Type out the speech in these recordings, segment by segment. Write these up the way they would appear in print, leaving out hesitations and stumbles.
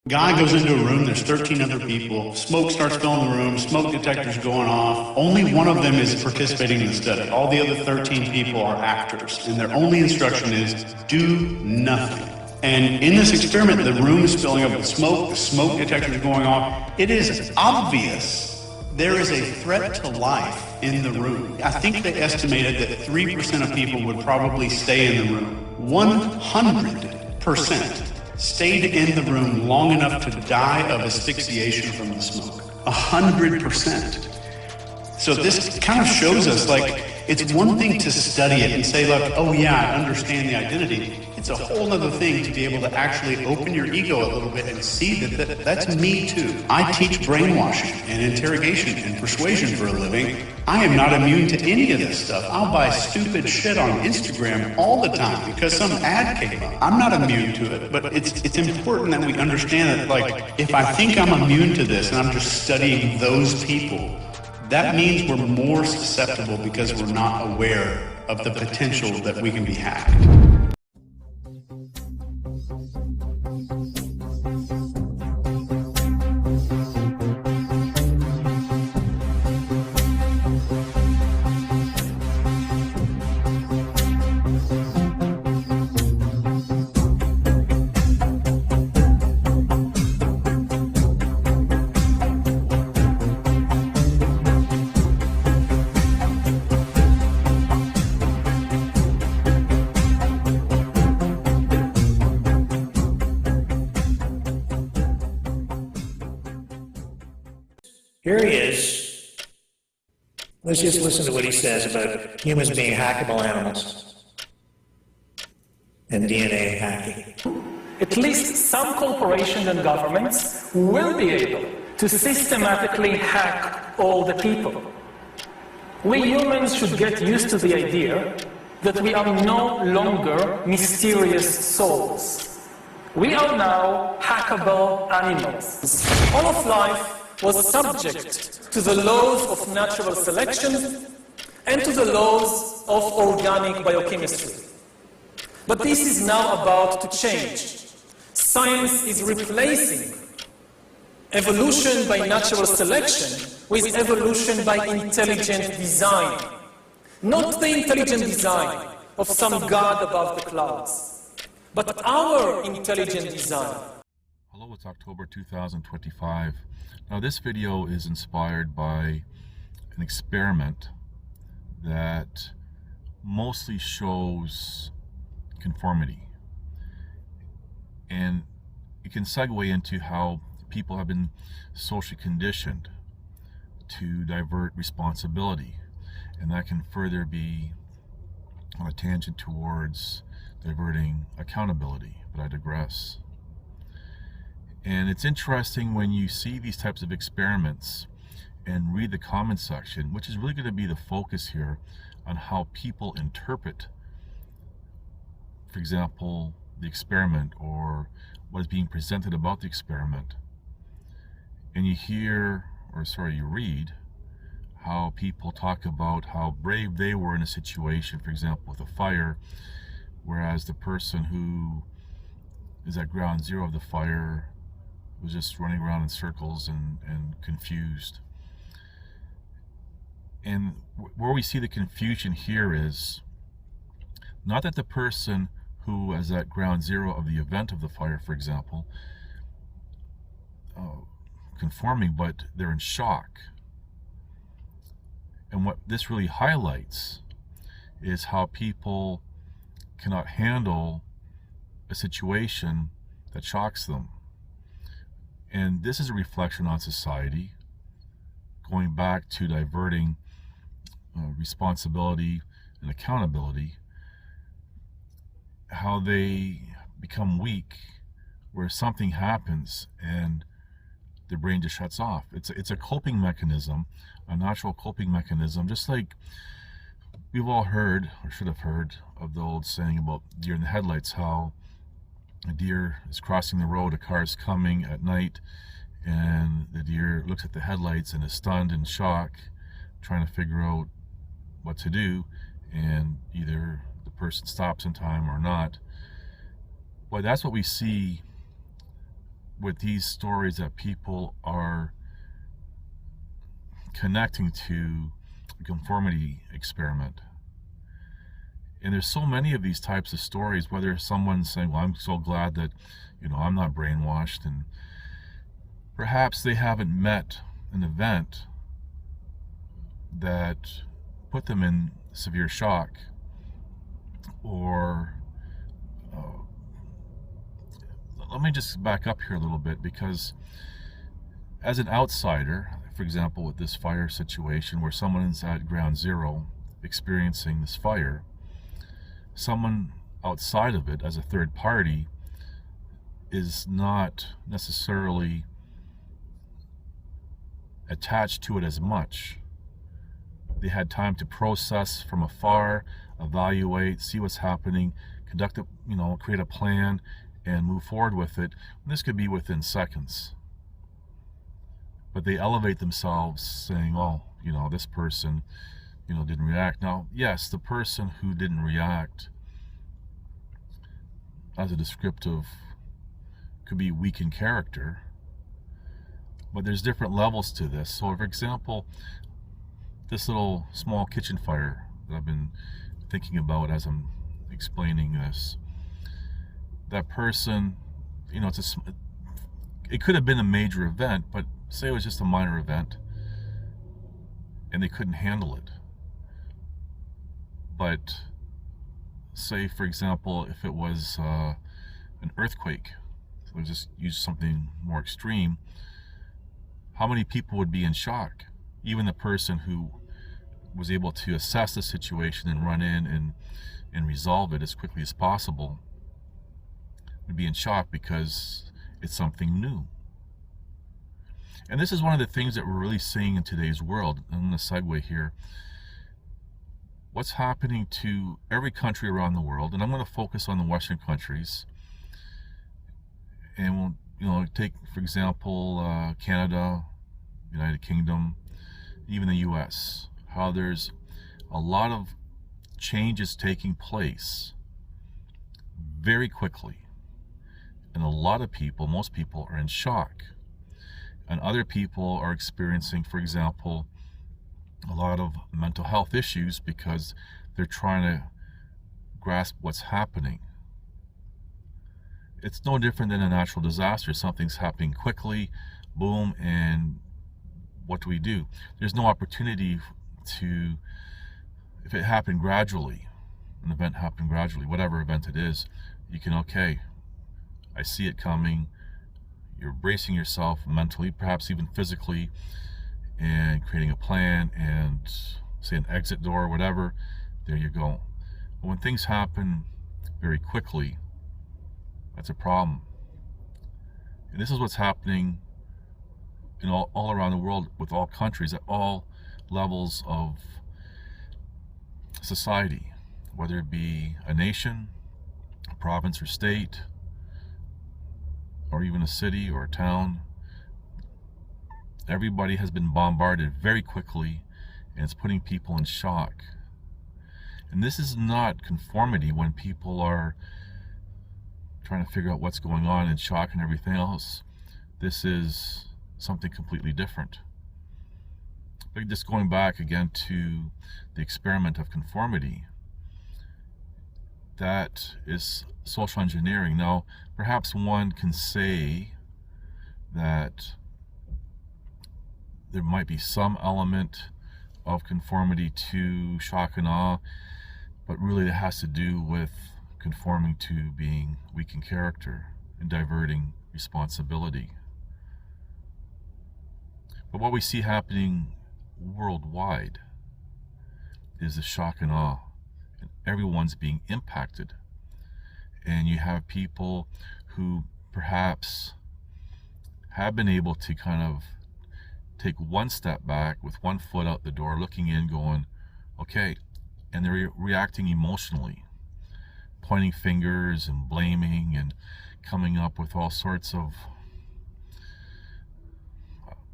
Guy goes into a room, there's 13 other people, smoke starts filling the room, smoke detectors going off. Only one of them is participating in the study. All the other 13 people are actors, and their only instruction is do nothing. And in this experiment, the room is filling up with smoke, the smoke detectors going off. It is obvious there is a threat to life in the room. I think they estimated that 3% of people would probably stay in the room. 100% stayed in the room long enough to die of asphyxiation from the smoke. 100%. So this kind of shows us, like, it's one thing to study it and say, look, oh yeah, I understand the identity. It's a whole other thing to be able to actually open your ego a little bit and see that that's me too. I teach brainwashing and interrogation and persuasion for a living. I am not immune to any of this stuff. I'll buy stupid shit on Instagram all the time because some ad came up. I'm not immune to it, but it's important that we understand that, like, if I think I'm immune to this and I'm just studying those people, that means we're more susceptible because we're not aware of the potential that we can be hacked. Here he is. Let's just listen to what he says about humans being hackable animals and DNA hacking. At least some corporations and governments will be able to systematically hack all the people. We humans should get used to the idea that we are no longer mysterious souls. We are now hackable animals. All of life was subject to the laws of natural selection and to the laws of organic biochemistry. But this is now about to change. Science is replacing evolution by natural selection with evolution by intelligent design. Not the intelligent design of some god above the clouds, but our intelligent design. Hello, it's October 2025. Now this video is inspired by an experiment that mostly shows conformity. And it can segue into how people have been socially conditioned to divert responsibility. And that can further be on a tangent towards diverting accountability, but I digress. And it's interesting when you see these types of experiments and read the comment section, which is really going to be the focus here on how people interpret, for example, the experiment or what is being presented about the experiment. And you read how people talk about how brave they were in a situation, for example, with a fire, whereas the person who is at ground zero of the fire was just running around in circles and confused. And where we see the confusion here is not that the person who is at ground zero of the event of the fire, for example, conforming, but they're in shock. And what this really highlights is how people cannot handle a situation that shocks them. And this is a reflection on society, going back to diverting responsibility and accountability, how they become weak where something happens and the brain just shuts off. It's a coping mechanism, a natural coping mechanism, just like we've all heard, or should have heard, of the old saying about deer in the headlights, how a deer is crossing the road, a car is coming at night, and the deer looks at the headlights and is stunned and shock, trying to figure out what to do, and either the person stops in time or not. Well, that's what we see with these stories that people are connecting to a conformity experiment. And there's so many of these types of stories, whether someone's saying, well, I'm so glad that, I'm not brainwashed, and perhaps they haven't met an event that put them in severe shock, or let me just back up here a little bit, because as an outsider, for example, with this fire situation where someone's at ground zero experiencing this fire, someone outside of it as a third party is not necessarily attached to it as much. They had time to process from afar, evaluate, see what's happening, conduct a, create a plan and move forward with it. This could be within seconds. But they elevate themselves saying, oh, this person, didn't react. Now, yes, the person who didn't react as a descriptive could be weak in character, but there's different levels to this. So, for example, this little small kitchen fire that I've been thinking about as I'm explaining this, that person, it could have been a major event, but say it was just a minor event and they couldn't handle it. But say, for example, if it was an earthquake, so let's just use something more extreme, how many people would be in shock? Even the person who was able to assess the situation and run in and resolve it as quickly as possible would be in shock, because it's something new. And this is one of the things that we're really seeing in today's world. I'm going to segue here. What's happening to every country around the world, and I'm going to focus on the Western countries, and we'll take, for example, Canada, United Kingdom, even the US, how there's a lot of changes taking place very quickly. And a lot of people, most people, are in shock. And other people are experiencing, for example, a lot of mental health issues because they're trying to grasp what's happening. It's no different than a natural disaster. Something's happening quickly, boom, and what do? There's no opportunity to, if it happened gradually, an event happened gradually, whatever event it is, you can, okay, I see it coming. You're bracing yourself mentally, perhaps even physically, and creating a plan and say an exit door or whatever. There you go. But when things happen very quickly, that's a problem. And this is what's happening in all around the world with all countries at all levels of society, whether it be a nation, a province or state, or even a city or a town. Everybody has been bombarded very quickly, and it's putting people in shock. And this is not conformity when people are trying to figure out what's going on in shock and everything else. This is something completely different. But just going back again to the experiment of conformity, that is social engineering. Now, perhaps one can say that there might be some element of conformity to shock and awe, but really it has to do with conforming to being weak in character and diverting responsibility. But what we see happening worldwide is the shock and awe, and everyone's being impacted. And you have people who perhaps have been able to kind of take one step back with one foot out the door, looking in, going, okay, and they're reacting emotionally, pointing fingers and blaming and coming up with all sorts of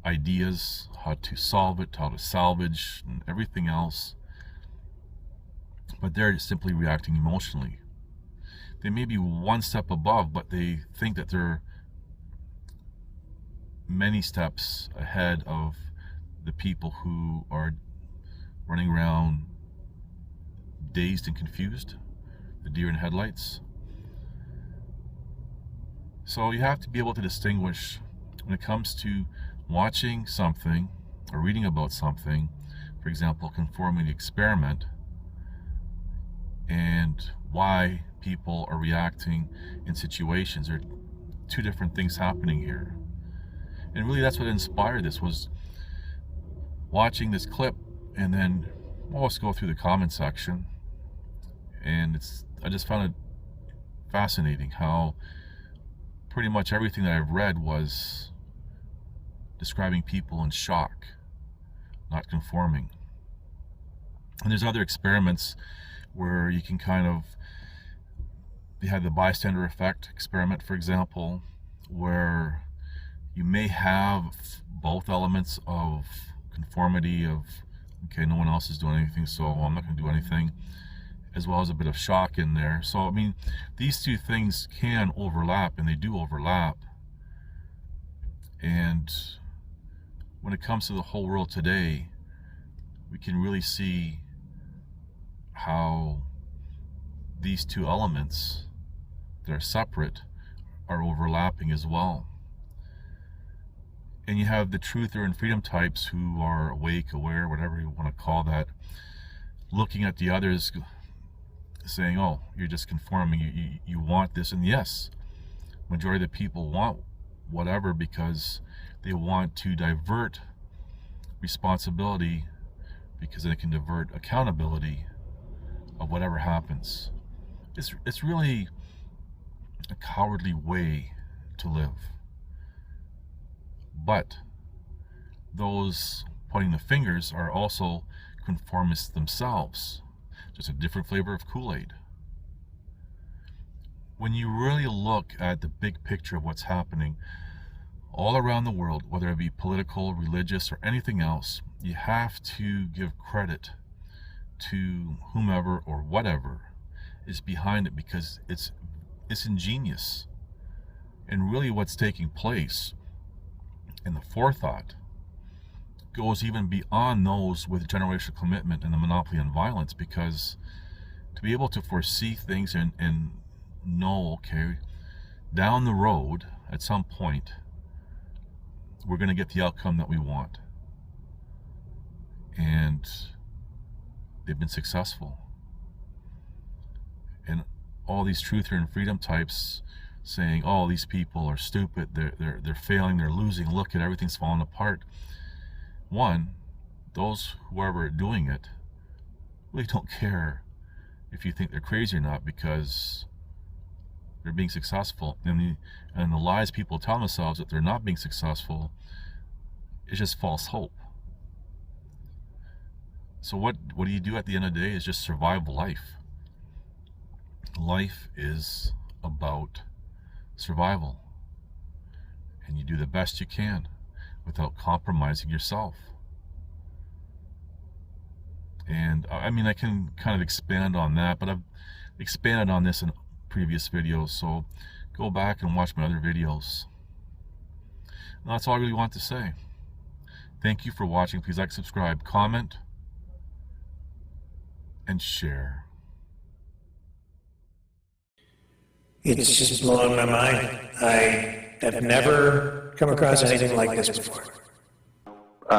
ideas, how to solve it, how to salvage, and everything else. But they're simply reacting emotionally. They may be one step above, but they think that they're many steps ahead of the people who are running around dazed and confused, the deer in headlights. So you have to be able to distinguish when it comes to watching something or reading about something, for example, conforming the experiment, and why people are reacting in situations. There are two different things happening here. And really that's what inspired this, was watching this clip, and then I'll just go through the comment section, and I just found it fascinating how pretty much everything that I've read was describing people in shock, not conforming. And there's other experiments where you can they had the bystander effect experiment, for example, where you may have both elements of conformity, of, okay, no one else is doing anything, so I'm not going to do anything, as well as a bit of shock in there. So, I mean, these two things can overlap, and they do overlap. And when it comes to the whole world today, we can really see how these two elements that are separate are overlapping as well. And you have the truther and freedom types who are awake, aware, whatever you want to call that, looking at the others saying, oh, you're just conforming, you want this. And yes, majority of the people want whatever because they want to divert responsibility, because then it can divert accountability of whatever happens. It's really a cowardly way to live. But those pointing the fingers are also conformists themselves, just a different flavor of Kool-Aid. When you really look at the big picture of what's happening all around the world, whether it be political, religious, or anything else, you have to give credit to whomever or whatever is behind it, because it's ingenious. And really what's taking place, and the forethought, goes even beyond those with generational commitment and the monopoly on violence, because to be able to foresee things and know, okay, down the road at some point we're going to get the outcome that we want, and they've been successful. And all these truther and freedom types saying, oh, these people are stupid, they're failing, they're losing, look at everything's falling apart. One, those whoever are doing it really don't care if you think they're crazy or not, because they're being successful. And the lies people tell themselves that they're not being successful is just false hope. So what do you do at the end of the day is just survive life. Life is about survival, and you do the best you can without compromising yourself. And I mean, I can kind of expand on that, but I've expanded on this in previous videos, so go back and watch my other videos. And that's all I really want to say. Thank you for watching. Please like, subscribe, comment, and share. It's just blowing my mind. I have never come across anything like this before.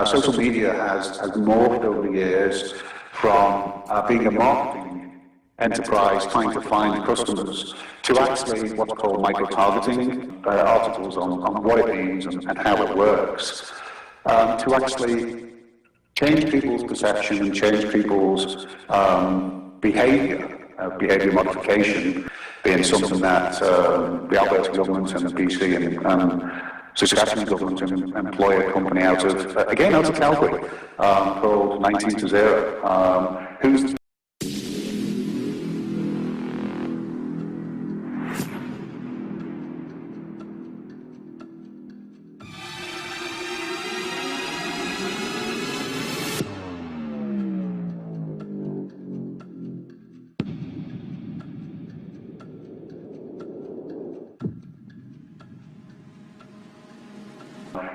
Social media has morphed over the years from being a marketing enterprise trying to find customers to actually what's called micro-targeting, articles on what it means and how it works, to actually change people's perception and change people's behaviour modification being something that the Alberta government and the BC and Saskatchewan government employ a company out of Calgary, called 19 to 0, who's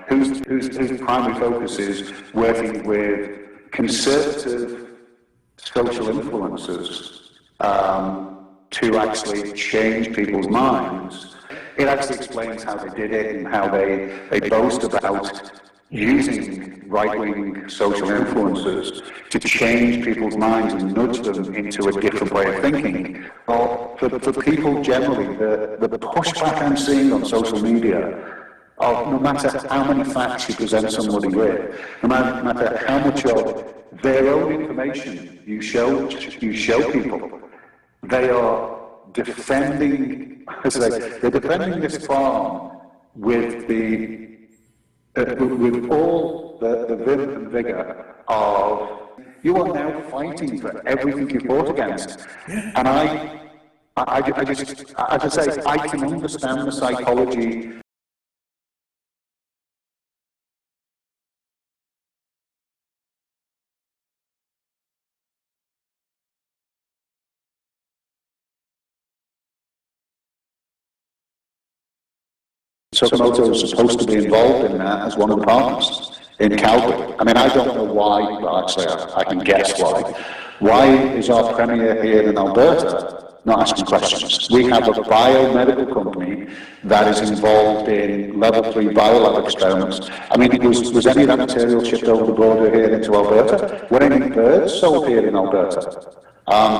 whose primary focus is working with conservative social influencers to actually change people's minds. It actually explains how they did it and how they boast about using right-wing social influencers to change people's minds and nudge them into a different way of thinking. Well, for people generally, the pushback I'm seeing on social media of no matter how many facts you present somebody with, no matter how much of their own information you show people, they are defending, they're defending this farm with with all the vim and vigor of, you are now fighting for everything you fought against. And I just, as I say, I can understand the psychology. Sakamoto is supposed to be involved in that as one of the partners in Calgary. I mean, I don't know why, but actually I can guess why. Why is our premier here in Alberta not asking questions? We have a biomedical company that is involved in level 3 biolab experiments. I mean, was any of that material shipped over the border here into Alberta? Were any birds sold here in Alberta?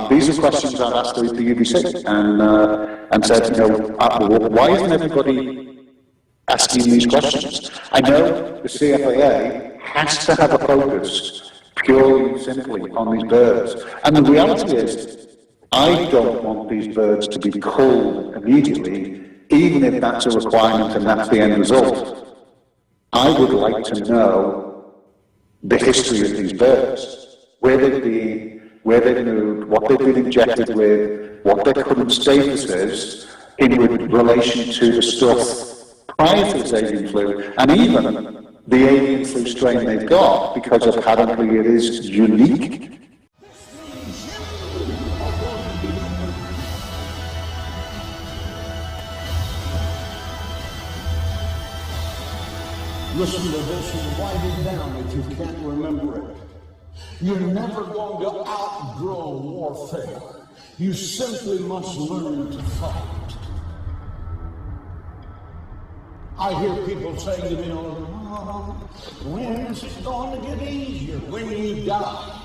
These are questions I've asked the UBC and said, you know, why isn't everybody asking these questions? I know the CFAA has to have a focus purely and simply on these birds. And the reality is, I don't want these birds to be culled immediately, even if that's a requirement and that's the end result. I would like to know the history of these birds, where they've been, where they've moved, what they've been injected with, what their current status is in relation to the stuff prior to this avian flu, and even the avian flu strain they've got, because apparently it is unique. Listen to this and write it down if you can't remember it. You're never going to outgrow warfare. You simply must learn to fight. I hear people saying to me, oh, when is it going to get easier? When you die.